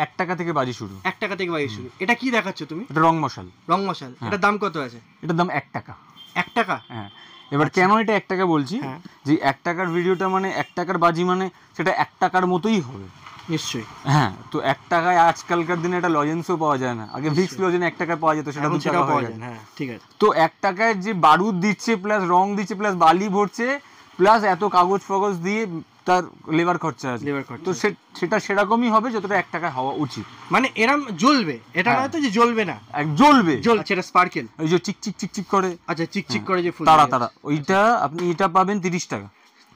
1 টাকা থেকে বাজি শুরু। 1 টাকা থেকে বাজি শুরু। এটা কি দেখাচ্ছ তুমি? এটা রং মশাল। রং মশাল। এটার দাম কত আছে? এটার দাম 1 টাকা। 1 টাকা? হ্যাঁ। এবার কেন এটা 1 টাকা বলছি, যে 1 টাকার ভিডিওটা মানে 1 টাকার বাজি মানে সেটা 1 টাকার মতোই হবে নিশ্চয়ই। হ্যাঁ, তো 1 টাকায় আজকালকার দিনে একটা লজেন্সও পাওয়া যায় না, আগে ভিক্স লজেন্স 1 টাকায় পাওয়া যেত, সেটা 2 টাকা পাওয়া যায়। হ্যাঁ ঠিক আছে। তো 1 টাকায় যে বারুদ দিচ্ছে প্লাস রং দিচ্ছে প্লাস বালি ভরছে প্লাস এত কাগজ ফাগজ দিয়ে তার লেবার খরচা আছে, তো সেটা সেরকমই হবে যতটা 1 টাকায় হওয়া উচিত। মানে এরম জ্বলবে, এটা নয় তো যে জ্বলবে না, জ্বলবে। আচ্ছা এটা স্পার্কেল, ওই যে চিকচিক চিকচিক করে। আচ্ছা চিকচিক করে যে ফুল তারা ওইটা আপনি এটা পাবেন 30 টাকা।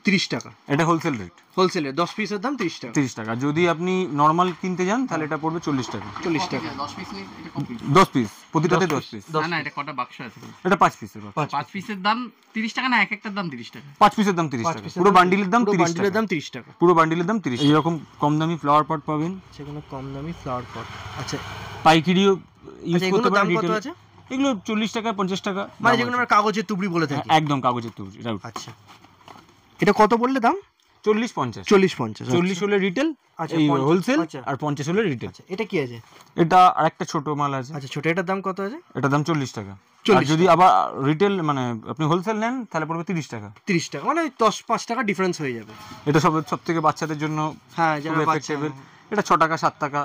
30 টাকা এটা হোলসেল রেট। হোলসেলে 10 পিসের দাম 30 টাকা। 30 টাকা। যদি আপনি নরমাল কিনতে যান তাহলে এটা পড়বে 40 টাকা। 40 টাকা 10 পিস নিয়ে এটা কত পিস? 10 piece, প্রতিটাতে 10 piece. না না, এটা কটা বাক্স আছে? এটা 5 পিসের। 5 পিসের দাম 30 টাকা না, এক একটার দাম 30 টাকা? 5 পিসের দাম 30 টাকা। পুরো বান্ডিলের দাম 30 টাকা। বান্ডিলের দাম 30 টাকা। পুরো বান্ডিলের দাম 30 টাকা। এরকম কম দামি ফ্লাওয়ার পট পাবেন। সেগুলো কম দামি ফ্লাওয়ার পট। আচ্ছা পাইকারিও ইউজ করতে পারেন। কত আছে এগুলো? 40 টাকা 50 টাকা। মানে যেগুলো আমরা কাগজের তুবড়ি বলে থাকি। একদম কাগজের তুবড়ি। আচ্ছা এটা কত বললে দাম? 40-50। 40-50। 40 হলে রিটেল, আচ্ছা এই হোলসেল, আর 50 হলে রিটেল। আচ্ছা এটা কি আছে? এটা আরেকটা ছোট মাল আছে। আচ্ছা ছোট, এটার দাম কত আছে? এটার দাম 40 টাকা। আর যদি আবার রিটেল মানে আপনি হোলসেল নেন তাহলে পড়বে 30 টাকা। 30 টাকা মানে 10-5 টাকা ডিফারেন্স হয়ে যাবে। এটা সব থেকে বাচ্চাদের জন্য হ্যাঁ যারা বাচ্চা, এটা 6 টাকা 7 টাকা।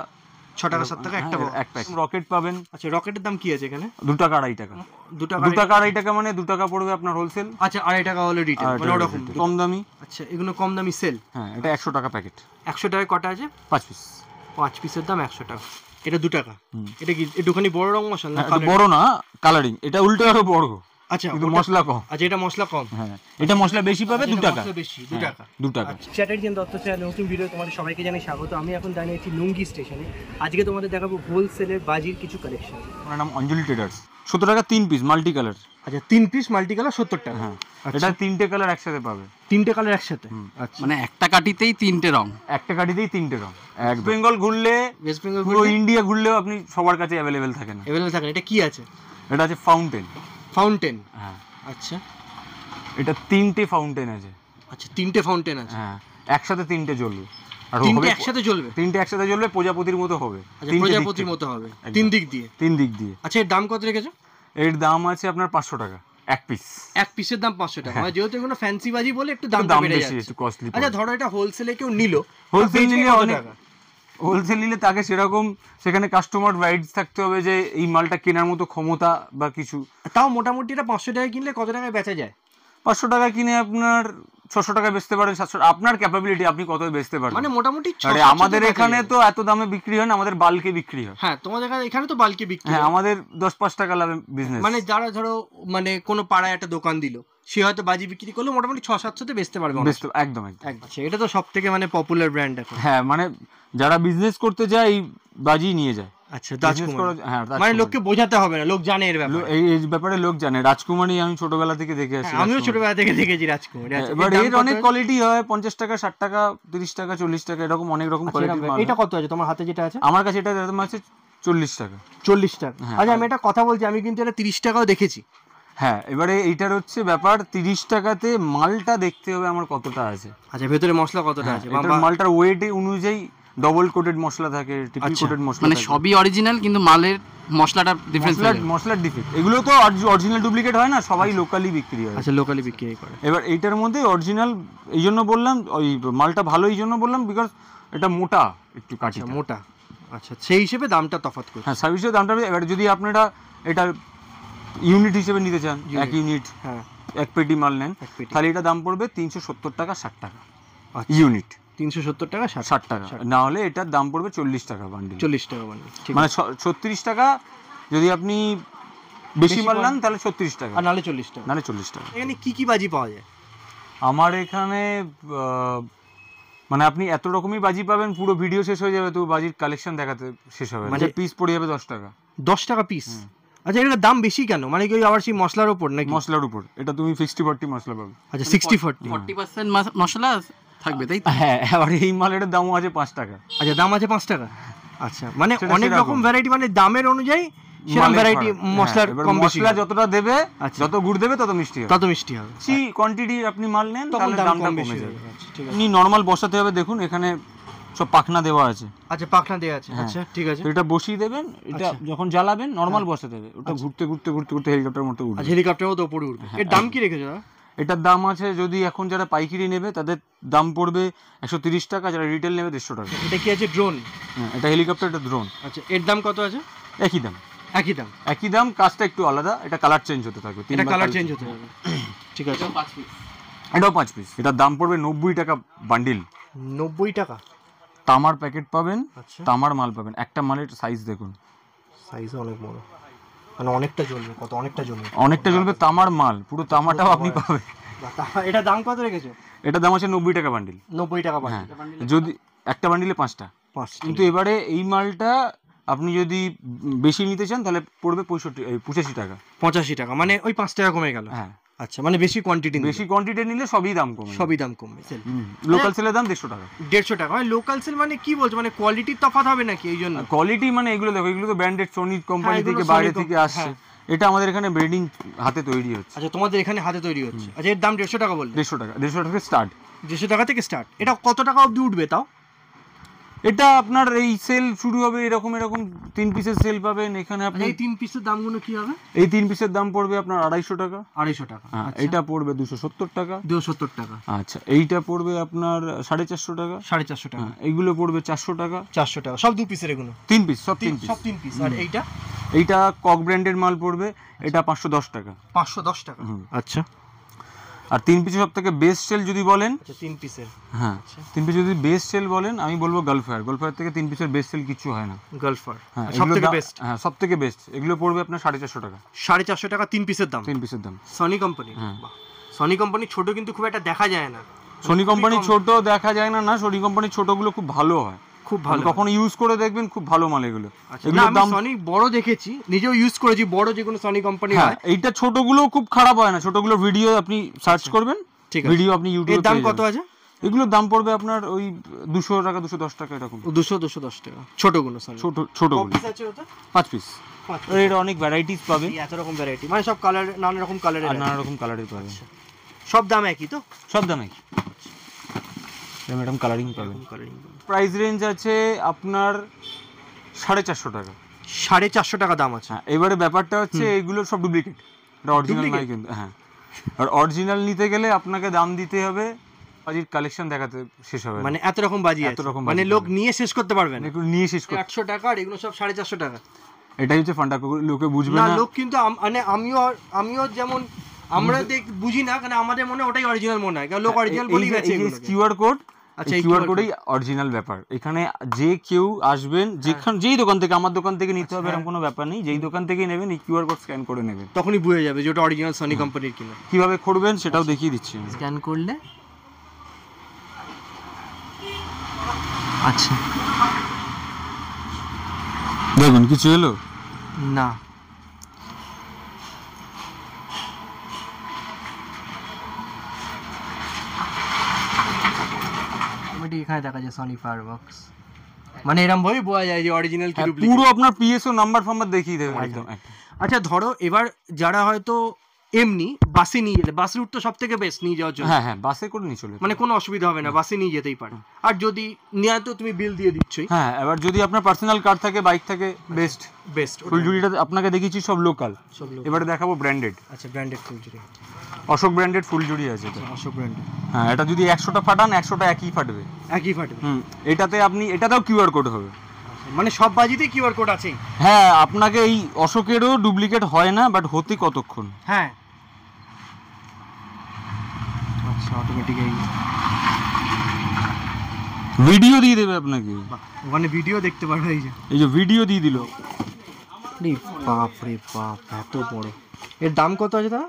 6 টাকা 7 টাকা একটা এক প্যাক। রকেট পাবেন। আচ্ছা রকেটের দাম কি আছে এখানে? 2 টাকা 2.5 টাকা। 2 টাকা 2.5 টাকা মানে 2 টাকা পড়বে আপনার হোলসেল। আচ্ছা 2.5 টাকা হলো রিটেল, মানে ওরকম কম দামি। আচ্ছা এগুলো কম দামি সেল। হ্যাঁ এটা 100 টাকা প্যাকেট। 100 টাকায় কটা আছে? 5 পিস। 5 পিসের দাম 100 টাকা। এটা 2 টাকা। এটা কি একটুখানি বড় রং মশলা? না বড় না, কালারিং। এটা উল্টো আরো বড়। আচ্ছা কিন্তু মশলা কম। আচ্ছা এটা মশলা কম। হ্যাঁ এটা মশলা বেশি পাবে। 2 টাকা বেশি। 2 টাকা। 2 টাকা। চ্যাটার্জি দত্ত চ্যানেল নতুন ভিডিও তোমাদের সবাইকে জানাই স্বাগত। আমি এখন দাঁড়িয়ে আছি লুঙ্গি স্টেশনে। আজকে তোমাদের দেখাবো হোলসেলের বাজির কিছু কালেকশন। আমার নাম অঞ্জলি ট্রেডার্স। 17 টাকা 3 পিস মাল্টি কালার। আচ্ছা 3 পিস মাল্টি কালার 70 টাকা। হ্যাঁ এটা 3টে কালার একসাথে পাবে। 3টে কালার একসাথে? আচ্ছা মানে একটা কাটিতেই 3টে রং? একটা কাটিতেই 3টে রং। ওয়েস্ট বেঙ্গল ঘুরলে, ওয়েস্ট বেঙ্গল পুরো ইন্ডিয়া ঘুরলেও আপনি সবার কাছে অ্যাভেলেবেল থাকে না। অ্যাভেলেবেল থাকে না। এটা কি আছে? এটা আছে ফাউন্টেন। ফাউন্টেন? হ্যাঁ। আচ্ছা এটা 3টে ফাউন্টেন আছে। আচ্ছা 3টে ফাউন্টেন আছে। হ্যাঁ একসাথে 3টে জ্বলবে। আর 3টে একসাথে জ্বলবে? 3টে একসাথে জ্বলবে, প্রজাপতির মতো হবে। আচ্ছা প্রজাপতির মতো হবে 3 দিক দিয়ে? 3 দিক দিয়ে। আচ্ছা এর দাম কত রেখেছো? এর দাম আছে আপনার 500 টাকা এক পিস। এক পিসের দাম 500 টাকা। মানে যেহেতু এগুলো ফ্যান্সি বাজি বলে একটু দামটা বেড়ে যাচ্ছে, একটু কস্টলি। আচ্ছা ধরো এটা হোলসেলে কেউ নিল, হোলসেল নিলে অনেক, হোলসেল নিলে তাকে সেরকম সেখানে কাস্টমার রাইটস থাকতে হবে যে এই মালটা কেনার মতো ক্ষমতা বা কিছু। তাও মোটামুটি এটা 500 টাকা কিনলে কত টাকায় বেচা যায়? 500 টাকা কিনে আপনার 600 টাকায় বেচতে পারেন, 700। আপনার ক্যাপাবিলিটি, আপনি কত বেচতে পারেন। মানে মোটামুটি আমাদের এখানে তো এত দামে বিক্রি হয় না, আমাদের বাল্কে বিক্রি হয়। হ্যাঁ তোমাদের এখানে তো বাল্কে বিক্রি হয়। হ্যাঁ আমাদের 10-5 টাকা লাভে বিজনেস। মানে যারা ধরো মানে কোনো পাড়ায় একটা দোকান দিল, সে হয়তো বাজি বিক্রি করলে মোটামুটি 600-700 বেচতে পারবে। একদম। আচ্ছা এটা তো সব থেকে মানে পপুলার ব্র্যান্ড এখন। হ্যাঁ মানে যারা বিজনেস করতে যায় এই বাজি নিয়ে যায়। আচ্ছা রাজকুমারী। হ্যাঁ মানে লোককে বোঝাতে হবে না, লোক জানে এর ব্যাপারে। এই ব্যাপারে লোক জানে। রাজকুমারী আমি ছোটবেলা থেকে দেখে আসছি। আমিও ছোটবেলা থেকে দেখেছি রাজকুমারী। এবার এর অনেক কোয়ালিটি হয়, 50 টাকা 60 টাকা 30 টাকা 40 টাকা এরকম অনেক রকম কোয়ালিটি। এটা কত আছে তোমার হাতে যেটা আছে? আমার কাছে এটা দাম আছে 40 টাকা। 40 টাকা? আচ্ছা আমি একটা কথা বলছি, আমি কিন্তু এটা 30 টাকাও দেখেছি। হ্যাঁ এবারে এইটার হচ্ছে ব্যাপার, 30 টাকাতে মালটা দেখতে হবে আমার কতটা আছে। আচ্ছা ভেতরে মশলা কতটা আছে? মালটার ওয়েট অনুযায়ী ডবল কোটেড মশলা থাকে, ট্রিপল কোটেড মশলা, মানে সবই অরিজিনাল কিন্তু মালের মশলাটা ডিফারেন্স, মশলার ডিফেক্ট। এগুলো তো অরিজিনাল ডুপ্লিকেট হয় না, সবাই লোকালি বিক্রি হয়। আচ্ছা লোকালি বিক্রি করে। এবার এইটার মধ্যে অরিজিনাল এই জন্য বললাম, ওই মালটা ভালো এই জন্য বললাম বিকজ এটা মোটা, একটু কাঁচা মোটা। আচ্ছা সেই হিসেবে দামটা তফাৎ করে। হ্যাঁ সার্ভিসের দামটা। এবার যদি আপনারা এটা ইউনিট হিসেবে নিতে চান, এক ইউনিট, হ্যাঁ এক পেটি মাল নেন, তাহলে এটা দাম পড়বে 370 টাকা 60 টাকা ইউনিট। 370 টাকা 60 টাকা। না হলে এটার দাম পড়বে 40 টাকা বান্ডিল। 40 টাকা বান্ডিল, মানে 36 টাকা। যদি আপনি বেশি মাল নেন তাহলে 36 টাকা, আর নালে 40 টাকা। নালে 40 টাকা। এখানে কি কি বাজি পাওয়া যায়? আমার এখানে মানে আপনি এত রকমই বাজি পাবেন, পুরো ভিডিও শেষ হয়ে যাবে তো বাজির কালেকশন দেখাতে শেষ হবে। মানে পিস পড়ে যাবে 10 টাকা। 10 টাকা পিস? আচ্ছা এটার দাম বেশি কেন? মানে কি আবার সেই মশলার উপর নাকি? মশলার উপর। এটা তুমি 60-40 মশলা পাবে। আচ্ছা 60-40 40% মশলা থাকবে তাই? হ্যাঁ আবার এই মালের দামও আছে 5 টাকা। আচ্ছা দাম আছে 5 টাকা। আচ্ছা মানে অনেক রকম ভ্যারাইটি, মানে দামের অনুযায়ী সেরকম ভ্যারাইটি মশলার কম বেশি। মশলা যতটা দেবে, যত গুড় দেবে তত মিষ্টি হবে। তত মিষ্টি হবে। কোয়ান্টিটি আপনি মাল নেন তাহলে দামটা কমে যাবে। ঠিক আছে। আপনি নরমাল বসাতে হবে। দেখুন এখানে সব পাখনা দেওয়া আছে। আচ্ছা পাখনা দেওয়া আছে, আচ্ছা ঠিক আছে। এটা বসিয়ে দেবেন, এটা যখন জ্বালাবেন নরমাল বসে দেবে, ওটা ঘুরতে ঘুরতে ঘুরতে ঘুরতে হেলিকপ্টারের মতো উঠবে। হেলিকপ্টারের মতো উপরে উঠবে। এর দাম কি রেখেছো দাদা? এটার দাম আছে, যদি এখন যারা পাইকারি নেবে তাদের দাম পড়বে 130 টাকা, যারা রিটেল নেবে 150 টাকা। এটা কি আছে ড্রোন? হ্যাঁ, এটা হেলিকপ্টার, এটা ড্রোন। আচ্ছা এর দাম কত আছে? একই দাম। একই দাম? একই দাম, কাজটা একটু আলাদা, এটা কালার চেঞ্জ হতে থাকবে, এটা কালার চেঞ্জ হতে হবে, ঠিক আছে। এটাও 5 পিস, এটার দাম পড়বে 90 টাকা বান্ডিল। 90 টাকা? তামার প্যাকেট পাবেন, আচ্ছা তামার মাল পাবেন। একটা মালের সাইজ দেখুন, সাইজ অনেক বড়, মানে অনেকটা জ্বলবে। কত? অনেকটা জ্বলবে, অনেকটা জ্বলবে। তামার মাল, পুরো তামাটাও আপনি পাবেন। এটা দাম কত রেখেছো? এটা দাম আছে 90 টাকা বান্ডিল। 90 টাকা হ্যাঁ, বান্ডিল? যদি একটা বান্ডিলে 5টা। কিন্তু এবারে এই মালটা আপনি যদি বেশি নিতে চান তাহলে পড়বে 85 টাকা। 85 টাকা, মানে ওই 5 টাকা কমে গেল। হ্যাঁ আচ্ছা, মানে বেশি কোয়ান্টিটি নিলে সবই দাম কমবে, সবই দাম কমবে। লোকাল সেলের দাম 150 টাকা। 150 টাকা? মানে লোকাল সেল মানে কি বলছো, মানে কোয়ালিটির তফাৎ হবে নাকি? এই জন্য কোয়ালিটি মানে এগুলো দেখো, এগুলো তো ব্র্যান্ডেড সোনি কোম্পানি থেকে বাইরে থেকে আসছে, এটা আমাদের এখানে ব্রিডিং হাতে তৈরি হচ্ছে। আচ্ছা তোমাদের এখানে হাতে তৈরি হচ্ছে। আচ্ছা এর দাম 150 টাকা বললে? 150 টাকা, 150 টাকা স্টার্ট। 150 টাকা থেকে স্টার্ট। এটা কত টাকা অবধি উঠবে তাও? এটা আপনার এই সেল শুরু হবে এরকম 3 পিসের সেল পাবেন এখানে আপনি। এই 3 পিসের দামগুলো কি হবে? এই 3 পিসের দাম পড়বে আপনার 250 টাকা। 250 টাকা? এটা পড়বে 270 টাকা। 270 টাকা। আচ্ছা এইটা পড়বে আপনার 450 টাকা। 450 টাকা। এইগুলো পড়বে 400 টাকা। 400 টাকা সব 2 পিসের? এগুলো 3 পিস, সব 3 পিস, সব 3 পিস। আর এইটা কক ব্র্যান্ডের মাল পড়বে, এটা 510 টাকা। 510 টাকা? আচ্ছা। আর 3 পিসের সব থেকে বেস্ট সেল যদি বলেন, আচ্ছা 3 পিসের, হ্যাঁ 3 পিস যদি বেস্ট সেল বলেন, আমি বলবো গালফায়ার থেকে 3 পিসের বেস্ট সেল কিছু হয় না। গালফায়ার হ্যাঁ সবথেকে বেস্ট? হ্যাঁ সবথেকে বেস্ট। এগুলো পড়বে আপনার 450 টাকা। 450 টাকা 3 পিসের দাম? 3 পিসের দাম। Sony company? হ্যাঁ সনি কোম্পানি ছোট কিন্তু খুব একটা দেখা যায় না। সনি কোম্পানি ছোট দেখা যায় না, না সনি কোম্পানির ছোটগুলো খুব ভালো হয়, খুব ভালো। কখনো ইউজ করে দেখবেন, খুব ভালো মাল এগুলো। এগুলোর দাম সনি বড় দেখেছি, নিজেও ইউজ করেছি, বড় যেগুলো সনি কোম্পানি হয়। এইটা ছোটগুলো খুব খারাপ হয় না, ছোটগুলো ভিডিও আপনি সার্চ করবেন, ভিডিও আপনি ইউটিউবে। এর দাম কত আছে? এগুলোর দাম পড়বে আপনার ওই 200 টাকা, 210 টাকা এরকম। 210 টাকা ছোটগুলো? ছোটগুলো 5 পিস। এর অনেক ভ্যারাইটিস পাবে, এত রকম ভ্যারাইটি, মানে সব কালার, নানা রকম কালারের, নানা রকম কালারের পাবে। সব দাম একই তো? সব দাম একই। ম্যাডাম কালারিং পাবেন। প্রাইস রেঞ্জ আছে আপনার 450 টাকা। 450 টাকা দাম আছে? হ্যাঁ, এবারে ব্যাপারটা হচ্ছে এগুলো সব ডুপ্লিকেট, এটা অরিজিনাল নয় কিন্তু। হ্যাঁ, আর অরিজিনাল নিতে গেলে আপনাকে দাম দিতে হবে, বাজির কালেকশন দেখাতে শেষ হবে, মানে এত রকম বাজি, এত রকম, মানে লোক নিয়ে শেষ করতে পারবে না, একটু নিয়ে শেষ করতে। 100 টাকা আর এগুলো সব 450 টাকা। এটাই হচ্ছে ফান্ডা, লোকে বুঝবে না। লোক কিন্তু মানে আমিও যেমন আমরা বুঝি না, কারণ আমাদের মনে ওটাই অরিজিনাল মনে হয়, কারণ লোক অরিজিনাল বলেই গেছে। এই কিউআর কোড, আচ্ছা কিউআর কোডই অরিজিনাল ব্যাপার। এখানে যে কেউ আসবেন, যেই দোকান থেকে, আমার দোকান থেকে নিতে হবে এরকম কোনো ব্যাপার নেই, যেই দোকান থেকে নেবেন এই কিউআর কোড স্ক্যান করে নেবেন, তখনই বুঝে যাবে যে ওটা অরিজিনাল সনি কোম্পানির কিনা। কিভাবে করবেন সেটাও দেখিয়ে দিচ্ছি। স্ক্যান করলে আচ্ছা দেখুন কিছু এলো না, এখানে দেখা যায় সনি ফায়ারবক্স, মানে এরকম ভাবে বোঝা যায় যে অরিজিনাল কি ডুপ্লিকেট। পুরো আপনার পিএসও নাম্বার ফাম্বার দেখিয়ে দেবে একদম। আচ্ছা ধরো এবার যারা হয়তো এমনি বাসে নিয়ে যেতে, বাস রুট তো সব থেকে বেস্ট নিয়ে যাওয়ার জন্য। হ্যাঁ হ্যাঁ, বাসে করে নিয়ে চলে, মানে কোনো অসুবিধা হবে না, বাসে নিয়ে যেতেই পারে। আর যদি নিয়ে তো তুমি বিল দিয়ে দিচ্ছই। হ্যাঁ, এবার যদি আপনার পার্সোনাল কার থাকে, বাইক থাকে, বেস্ট। ফুলঝুরিটা আপনাকে দেখিয়েছি সব লোকাল, এবারে দেখাবো ব্র্যান্ডেড। আচ্ছা ব্র্যান্ডেড ফুলঝুরি, অশোক ব্র্যান্ডেড ফুলঝুরি আছে। অশোক ব্র্যান্ডেড। হ্যাঁ, এটা যদি 100টা ফাটান 100টা একই ফাটবে, একই ফাটবে। এটাতে আপনি, এটাতেও কিউআর কোড হবে, মানে সব বাজিতেই কিউআর কোড আছে। হ্যাঁ, আপনাকে এই অশোকেরও ডুপ্লিকেট হয় না, বাট হতে কতক্ষণ। হ্যাঁ আচ্ছা, অটোমেটিক ভিডিও দিয়ে দেবে আপনাকে, মানে ভিডিও দেখতে পারবে। এই যে ভিডিও দিয়ে দিল। বাপ রে বাপ, এত বড়। এর দাম কত আছে দাদা?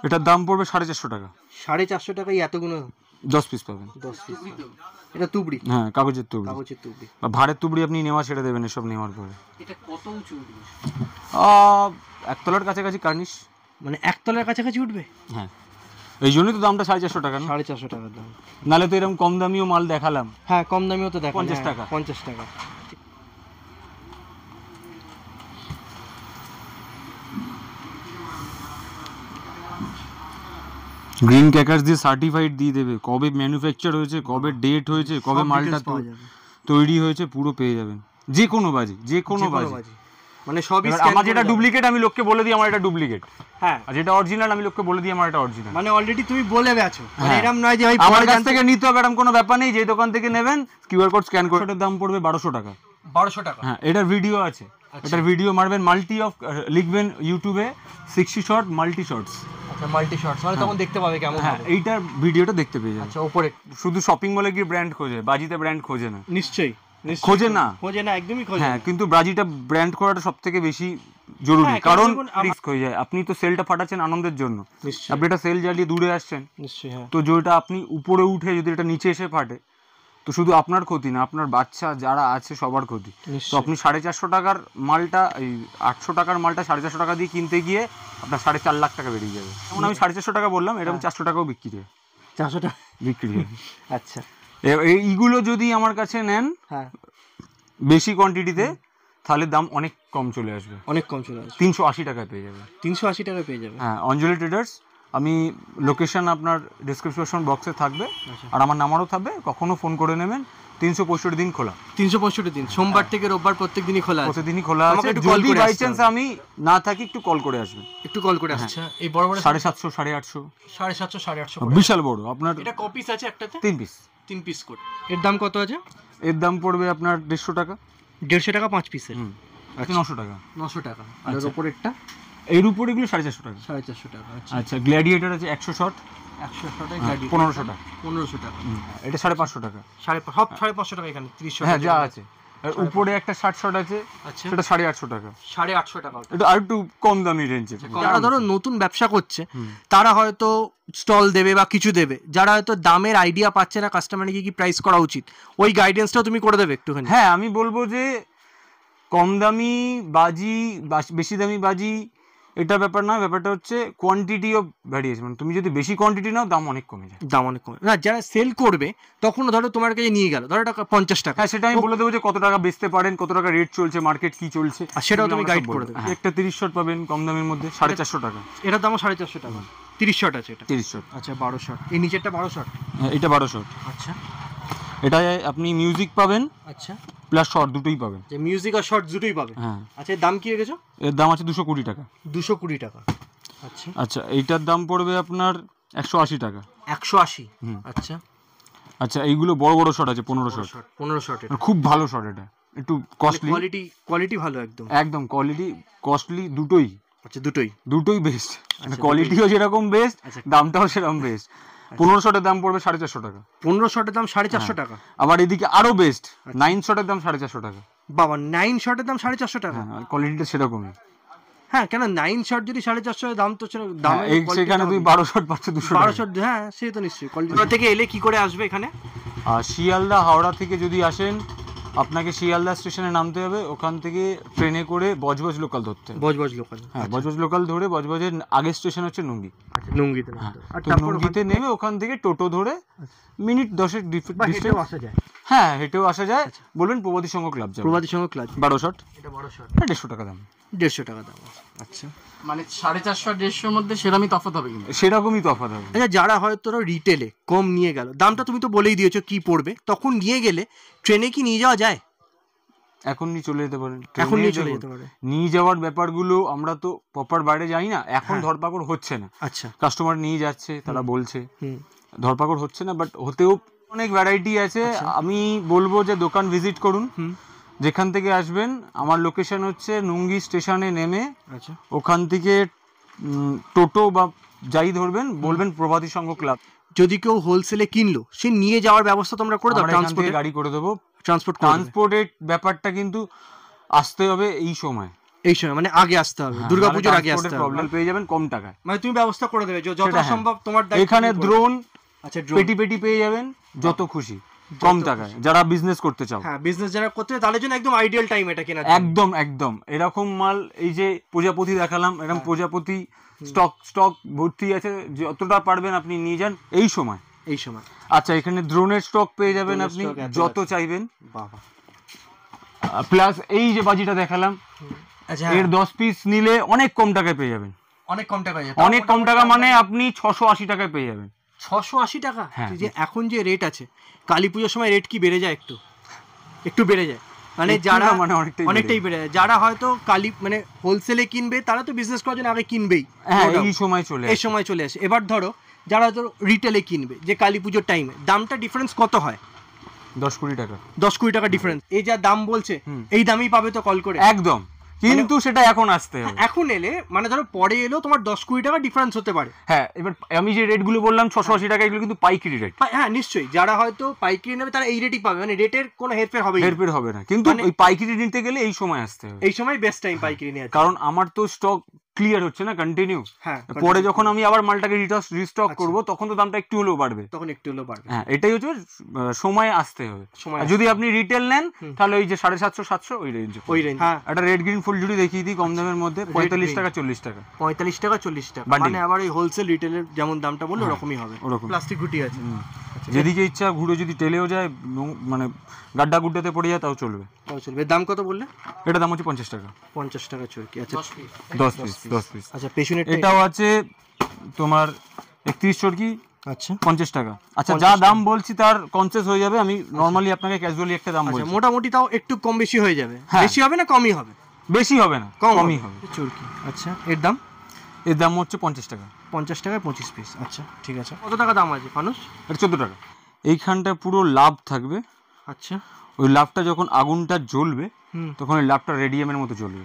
এটার দাম পড়বে 450 টাকা। 450 টাকায় এতগুলো 10 পিস পাবেন। 10 পিস? এটা তুবড়ি? হ্যাঁ, কাগজের তুবড়ি। কাগজের তুবড়ি বা ভাড়ের তুবড়ি আপনি নেওয়া ছেড়ে দেবেন এসব নেওয়ার পরে। এটা কত উঁচু উঠবে? একতলার কাছাকাছি কার্নিশ, মানে একতলার কাছাকাছি উঠবে? হ্যাঁ, এই জন্যই তো দামটা 450 টাকা। 450 টাকার দাম, নালে তো এরকম কম দামিও মাল দেখালাম। হ্যাঁ কম দামিও তো দেখালাম, 50 টাকা। 50 টাকা। গ্রিন ক্র্যাকারস দিয়ে সার্টিফাইড দিয়ে দেবে, কবে ম্যানুফ্যাকচার হয়েছে, কবে ডেট হয়েছে, কবে মালটা তৈরি হয়েছে পুরো পেয়ে যাবেন, যে কোনো বাজি, যে কোনো বাজি। মানে সবই আমার যেটা ডুপ্লিকেট আমি লোককে বলে দিই আমার এটা ডুপ্লিকেট, হ্যাঁ, আর যেটা অরিজিনাল আমি লোককে বলে দিই আমার এটা অরিজিনাল। মানে অলরেডি তুমি বলে গেছো, মানে এরকম নয় যে ভাই আমার কাছ থেকে নিতে হবে এরকম কোনো ব্যাপার নেই। যে দোকান থেকে নেবেন কিউআর কোড স্ক্যান করে, এটার দাম পড়বে 1200 টাকা। 1200 টাকা? হ্যাঁ, এটার ভিডিও আছে, এটার ভিডিও মারবেন মাল্টি অফ, লিখবেন ইউটিউবে 60 শট মাল্টি শটস। আচ্ছা, মাল্টি শটস মানে তখন দেখতে পাবে কেমন। হ্যাঁ, এইটার ভিডিওটা দেখতে পেয়ে যাবেন। আচ্ছা, উপরে শুধু শপিং মলে গিয়ে ব্র্যান্ড খোঁজে, বাজিতে ব্র্যান্ড খোঁজে না। নিশ্চয়ই খোঁজে না, একদমই খোঁজে। হ্যাঁ, কিন্তু বাজিটা ব্র্যান্ড করাটা সবথেকে বেশি জরুরি, কারণ রিস্ক হয়ে যায়। আপনি তো সেলটা ফাটাচ্ছেন আনন্দের জন্য, আপনি এটা সেল জ্বালিয়ে দূরে আসছেন, নিশ্চয়ই। হ্যাঁ, তো যেটা আপনি উপরে উঠে যদি এটা নিচে এসে ফাটে তো শুধু আপনার ক্ষতি না, আপনার বাচ্চা যারা আছে সবার ক্ষতি। তো আপনি 450 টাকার মালটা, এই 800 টাকার মালটা 450 টাকা দিয়ে কিনতে গিয়ে আপনার 4.5 লাখ টাকা বেরিয়ে যাবে। যেমন আমি 450 টাকা বললাম, এরকম 400 টাকাও বিক্রি হয়, 400 টাকা বিক্রি হয়। আচ্ছা, এইগুলো যদি আমার কাছে নেন হ্যাঁ, বেশি কোয়ান্টিটিতে, তাহলে দাম অনেক কম চলে আসবে, অনেক কম চলে আসবে। 380 টাকায় পেয়ে যাবে। 380 টাকা পেয়ে যাবে। হ্যাঁ, অঞ্জলি ট্রেডার্স। আমি লোকেশন আপনার ডেসক্রিপশন বক্সে থাকবে, আর আমার নাম্বারও থাকবে, কখনো ফোন করে নেবেন। 365 দিন খোলা, 365 দিন, সোমবার থেকে রোববার প্রত্যেক দিনই খোলা আছে। প্রতিদিনই খোলা আছে। যদি বাই চান্স আমি না থাকি একটু কল করে আসবেন, একটু কল করে। আচ্ছা, এই বড় বড় 750 850 750 850 বিশাল বড়। আপনার এটা কপিস আছে একটাতে? 3 পিস। 3 piece code. এর দাম কত আছে? এর দাম পড়বে আপনার 150 টাকা। 150 টাকা 5 পিসের? আচ্ছা, 900 টাকা। 900 টাকা। আর এর উপরেরটা? এর উপরে এগুলো 450 টাকা। 450 টাকা। আচ্ছা, গ্ল্যাডিয়েটর আছে 100 শট, 100 শটে 1500 টাকা। 1500 টাকা। এটা 550 টাকা। সব 550 টাকা এখানে 30 শট। হ্যাঁ, যা আছে। আর উপরে একটা 60 শট আছে, আচ্ছা, সেটা 850 টাকা। 850 টাকা। এটা আর একটু কম দামি রেঞ্জে। যারা ধরো নতুন ব্যবসা করছে তারা হয়তো স্টল দেবে বা কিছু দেবে, যারা হয়তো দামের আইডিয়া পাচ্ছে না কাস্টমারকে কি প্রাইস করা উচিত, ওই গাইডেন্সটাও তুমি করে দেবে একটুখানি? হ্যাঁ, আমি বলবো যে কম দামি বাজি, বেশি দামি বাজি, এটা ব্যাপার না, ব্যাপারটা হচ্ছে কোয়ান্টিটি অফ ভ্যারিয়েশন। মানে তুমি যদি বেশি কোয়ান্টিটি নাও দাম অনেক কমে যায়। দাম অনেক কমে না, যারা সেল করবে তখন ধরো তোমার কাছে নিয়ে গেল, ধরো টাকা 50 টাকা, হ্যাঁ, সেটা আমি বলে দেবো যে কত টাকা বেচতে পারেন, কত টাকা রেট চলছে, মার্কেট কি চলছে, আর সেটাও তুমি গাইড করে দেবে। একটা 30 শট পাবেন কম দামের মধ্যে 450 টাকা। এটার দামও 450 টাকা। 30 শট আছে এটা? 30 শট। আচ্ছা, 12 শট। এই নিচেরটা 12 শট? হ্যাঁ, এটা 12 শট। আচ্ছা, এটায় আপনি মিউজিক পাবেন আচ্ছা, প্লাস শট দুটোই পাবেন। যে মিউজিক আর শর্ট দুটোই পাবে? হ্যাঁ। আচ্ছা, এর দাম কি রেখেছো? এর দাম আছে 220 টাকা। 220 টাকা। আচ্ছা, আচ্ছা, এইটার দাম পড়বে আপনার 180 টাকা। 180? আচ্ছা, আচ্ছা, এইগুলো বড় বড় শট আছে 15 শট। 15 শট। এটা খুব ভালো শট, এটা একটু কস্টলি। কোয়ালিটি ভালো একদম? একদম কোয়ালিটি কস্টলি দুটোই। আচ্ছা, দুটোই বেস্ট, মানে কোয়ালিটিও যেরকম বেস্ট, দামটাও সেরকম বেস্ট। 15 শটের দাম পড়বে 450 টাকা। 15 শটের দাম 450 টাকা? আবার এদিকে আরো বেস্ট 9 শটের দাম 450 টাকা। বাবা, 9 শটের দাম 450 টাকা? হ্যাঁ, কোয়ালিটিটা সেরকমই। হ্যাঁ, কেন 9 শট যদি 450 দাম, তো দাম সেখানে তুমি 12 শট পাচ্ছ 200 টাকা। 12 শট, হ্যাঁ, সে তো নিশ্চয়ই। কোয়ালিটি থেকে এলে কি করে আসবে এখানে? শিয়ালদা হাওড়া থেকে যদি আসেন, আপনাকে শিয়ালদা স্টেশনে নামতে হবে, ওখান থেকে ট্রেনে করে বজবজ লোকাল ধরতে হবে। বজবজ লোকাল? হ্যাঁ, বজবজ লোকাল ধরে, বজবজের আগের স্টেশন হচ্ছে নুঙ্গি। আচ্ছা, নুঙ্গিতে। আর নুঙ্গিতে নেমে ওখান থেকে টোটো ধরে মিনিট 10 ডিস্টেন্স আসা যায়? হ্যাঁ, হেঁটেও আসা যায়। বলবেন প্রবাদী সংঘ ক্লাব যাবে। প্রবাদী সংঘ ক্লাব। 12 শট। এটা 12 শট? 150 টাকা দাম। 150 টাকা দাম। আচ্ছা, মানে 450 আর 150 মধ্যে সেরকমই তফাৎ হবে কিন্তু? সেরকমই তফাৎ হবে। আচ্ছা, যারা হয়তো রিটেলে কম নিয়ে গেল, দামটা তুমি তো বলেই দিয়েছো কি পড়বে, তখন নিয়ে গেলে ট্রেনে কি নিয়ে যাওয়া যায়? এখন নিয়ে চলে যেতে পারেন, এখন নিয়ে চলে যেতে পারে। নিয়ে যাওয়ার ব্যাপারগুলো আমরা তো প্রপার বাইরে যাই না, এখন ধরপাকড় হচ্ছে না। আচ্ছা, কাস্টমার নিয়ে যাচ্ছে, তারা বলছে ধরপাকড় হচ্ছে না, বাট হতেও অনেক ভ্যারাইটি আছে। আমি বলবো যে দোকান ভিজিট করুন, যেখান থেকে আসবেন। আমার লোকেশন হচ্ছে নুঙ্গি স্টেশনে নেমে, আচ্ছা, ওখান থেকে টোটো বা যাই ধরবেন, বলবেন প্রভাতী সংঘ ক্লাব। যদি কেউ হোলসেলে কিনলো, সে নিয়ে যাওয়ার ব্যবস্থা তোমরা করে দাও? ট্রান্সপোর্ট গাড়ি করে দেবো। ট্রান্সপোর্টের ব্যাপারটা কিন্তু আসতে হবে এই সময়, মানে আগে আসতে হবে, দুর্গাপূজার আগে আসতে হবে। প্রবলেম পেয়ে যাবেন কম টাকায়, মানে তুমি ব্যবস্থা করে দেবে যত সম্ভব তোমার দায়িত্ব। এখানে ড্রোন, আচ্ছা, পেটি পেয়ে যাবেন যত খুশি, কম টাকায়। যারা বিজনেস করতে চাও, হ্যাঁ, বিজনেস যারা করতে চায় তাদের জন্য একদম আইডিয়াল টাইম এটা কেনা। একদম এরকম মাল, এই যে প্রজাপতি দেখালাম, এরকম প্রজাপতি স্টক ভর্তি আছে, যতটা পারবেন আপনি নিয়ে যান এই সময়। আচ্ছা, এখানে ড্রোনের স্টক পেয়ে যাবেন আপনি যত চাইবেন। বাবা, প্লাস এই যে বাজিটা দেখালাম, এর 10 পিস নিলে অনেক কম টাকায় পেয়ে যাবেন। অনেক কম টাকায়? অনেক কম টাকা মানে আপনি 680 টাকায় পেয়ে যাবেন। 680 টাকা? যে এখন যে রেট আছে, কালী পুজোর সময় রেট কি বেড়ে যায় একটু? একটু বেড়ে যায়, মানে একটু যারা না, মানে অনেকটাই বেড়ে যায়। যারা হয়তো কালী মানে হোলসেলে কিনবে তারা তো বিজনেস করার জন্য আগে কিনবেই, হ্যাঁ no doubt। এই সময় চলে এই সময় চলে আসে। এবার ধরো যারা ধরো রিটেলে কিনবে, যে কালী পুজোর টাইমে, দামটা ডিফারেন্স কত হয়? 10-20 টাকা, 10-20 টাকা ডিফারেন্স। এই যা দাম বলছে এই দামই পাবে তো কল করে, একদম। কিন্তু সেটা এখন আসতে হবে। এখন এলে মানে ধরো পরে এলেও তোমার 10-20 টাকা ডিফারেন্স হতে পারে। হ্যাঁ, এবার আমি যে রেটগুলো বললাম 680 টাকা, এগুলো কিন্তু পাইকারি রেট। হ্যাঁ নিশ্চয়ই, যারা হয়তো পাইকারি নেবে তারা এই রেটই পাবে, মানে রেটের কোনো হেরফের হবে না। হেরফের হবে না, কিন্তু ওই পাইকারি নিতে গেলে এই সময় আসতে হবে। এই সময় বেস্ট টাইম পাইকারি নেওয়ার, কারণ আমার তো স্টক ক্লিয়ার হচ্ছে না কন্টিনিউ। হ্যাঁ, পরে যখন আমি আবার মালটাকে রিস্টক করব তখন তো দামটা একটু হলেও বাড়বে। তখন একটু হলেও বাড়বে। হ্যাঁ, এটাই হচ্ছে সময় আসতে হবে। সময় আর যদি আপনি রিটেল নেন তাহলে ওই যে 750-700 ওই রেঞ্জ, ওই রেঞ্জ। হ্যাঁ, একটা রেড গ্রিন ফুলঝুরি দেখিয়ে দিই কম দামের মধ্যে, 45 টাকা 40 টাকা, 45 টাকা 40 টাকা, Bundle। মানে আবার এই হোলসেল রিটেলের যেমন দামটা বললো ওরকমই হবে। ওরকম প্লাস্টিক গুটি আছে, যেদিকে ইচ্ছা ঘুরে, যদি টেলেও যায় মানে গাড্ডা গুড্ডাতে পড়ে যায় তাও চলবে। তাও চলবে। দাম কত বললে? এটা দাম হচ্ছে 50 টাকা, 50 টাকা চরকি। আচ্ছা 10 পিস। আচ্ছা পেছনে এটাও আছে তোমার 31 চরকি, আচ্ছা 50 টাকা। আচ্ছা যা দাম বলছি তার কনসেস হয়ে যাবে, আমি নরমালি আপনাকে ক্যাজুয়ালি একটা দাম আচ্ছা বলছি। মোটামুটি তাও একটু কম বেশি হয়ে যাবে। হ্যাঁ। বেশি হবে না কমই হবে? বেশি হবে না, কমই হবে। চরকি আচ্ছা, এর দাম? এর দাম হচ্ছে 50 টাকা। 50 টাকায় 25 পিস। আচ্ছা ঠিক আছে। কত টাকা দাম আছে ফানুস? এটা 14 টাকা। এইখানটা পুরো লাভ থাকবে। আচ্ছা, ওই লাভটা যখন আগুনটা জ্বলবে হুম, তখন ওই লাভটা রেডিয়ামের মতো জ্বলবে,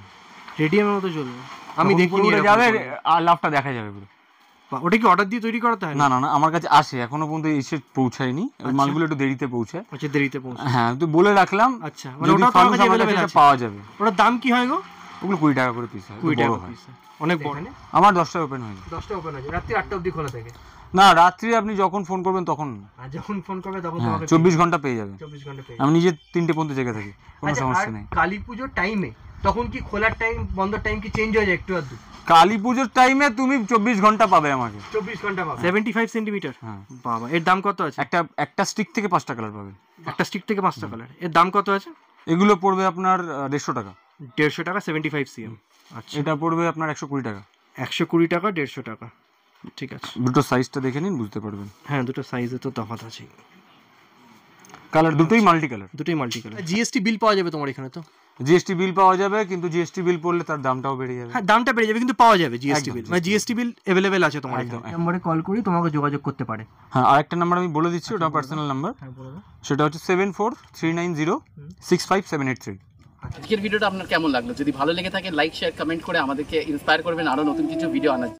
রেডিয়ামের মতো জ্বলবে। আমি তখন দেখিনি পুরো এরকম যাবে জ্বলবে। আর লাভটা দেখা যাবে পুরো। বাহ, ওটা কি অর্ডার দিয়ে তৈরি করাতে হয়? না না না, আমার কাছে আসে, এখনো পর্যন্ত এসে পৌঁছায়নি, ওই মালগুলো একটু দেরিতে পৌঁছায়। আচ্ছা দেরিতে পৌঁছে। হ্যাঁ, তো বলে রাখলাম আচ্ছা, মানে যদি ওটা তো ফানুস আমার কাছে আমার কাছে available এটা আছে। পাওয়া যাবে। ওটার দাম কি হয় গো? ওগুলো 20 টাকা করে পিস হয়, 20 বড় টাকা হয়। পিস, অনেক বড়। আমার 10টায় ওপেন হয়। 10টা ওপেন আছে, রাত্রি 8টা অবধি খোলা থাকে? না, রাত্রি আপনি যখন ফোন করবেন তখন, আর যখন ফোন করবে তখন হ্যাঁ তোমাকে 24 ঘন্টা পেয়ে যাবেন। 24 ঘন্টা পেয়ে আমি নিজে 3টে পর্যন্ত জেগে থাকি, কোনো আচ্ছা, সমস্যা আর নেই। কালী পুজোর টাইমে তখন কি খোলার টাইম বন্ধর টাইম কি চেঞ্জ হয়ে যায় একটু আধটু? কালী পুজোর টাইমে তুমি 24 ঘন্টা পাবে আমাকে। 24 ঘন্টা পাবে। 75 সেন্টিমিটার? হ্যাঁ, বাবা, এর দাম কত আছে? একটা স্টিক থেকে 5টা কালার পাবেন। একটা স্টিক থেকে 5টা কালার। এর দাম কত আছে? এগুলো পড়বে আপনার 150 টাকা। 150 টাকা 75 সিএম। আচ্ছা, এটা পড়বে আপনার 120 টাকা। 120 টাকা 150 টাকা, ঠিক আছে। দুটো সাইজটা দেখে নিন, বুঝতে পারবেন। হ্যাঁ, দুটো সাইজে তো তফাৎ আছে। কালার দুটোই মাল্টি কালার। দুটোই মাল্টি কালার। জিএসটি বিল পাওয়া যাবে তোমার এখানে তো? জিএসটি বিল পাওয়া যাবে, কিন্তু জিএসটি বিল পড়লে তার দামটাও বেড়ে যাবে। হ্যাঁ, দামটা বেড়ে যাবে কিন্তু পাওয়া যাবে জিএসটি একদম, বিল, মানে জিএসটি বিল अवेलेबल আছে তোমার একদম, এখানে। নম্বরে কল করি তোমাকে যোগাযোগ করতে পারে। হ্যাঁ, আরেকটা নাম্বার আমি বলে দিচ্ছি, ওটা পার্সোনাল নাম্বার। হ্যাঁ বলো। সেটা হচ্ছে 7439065783। আজকের ভিডিওটা আপনার কেমন লাগলো? যদি ভালো লেগে থাকে লাইক শেয়ার কমেন্ট করে আমাদেরকে ইন্সপায়ার করবেন আরো নতুন কিছু ভিডিও আনার।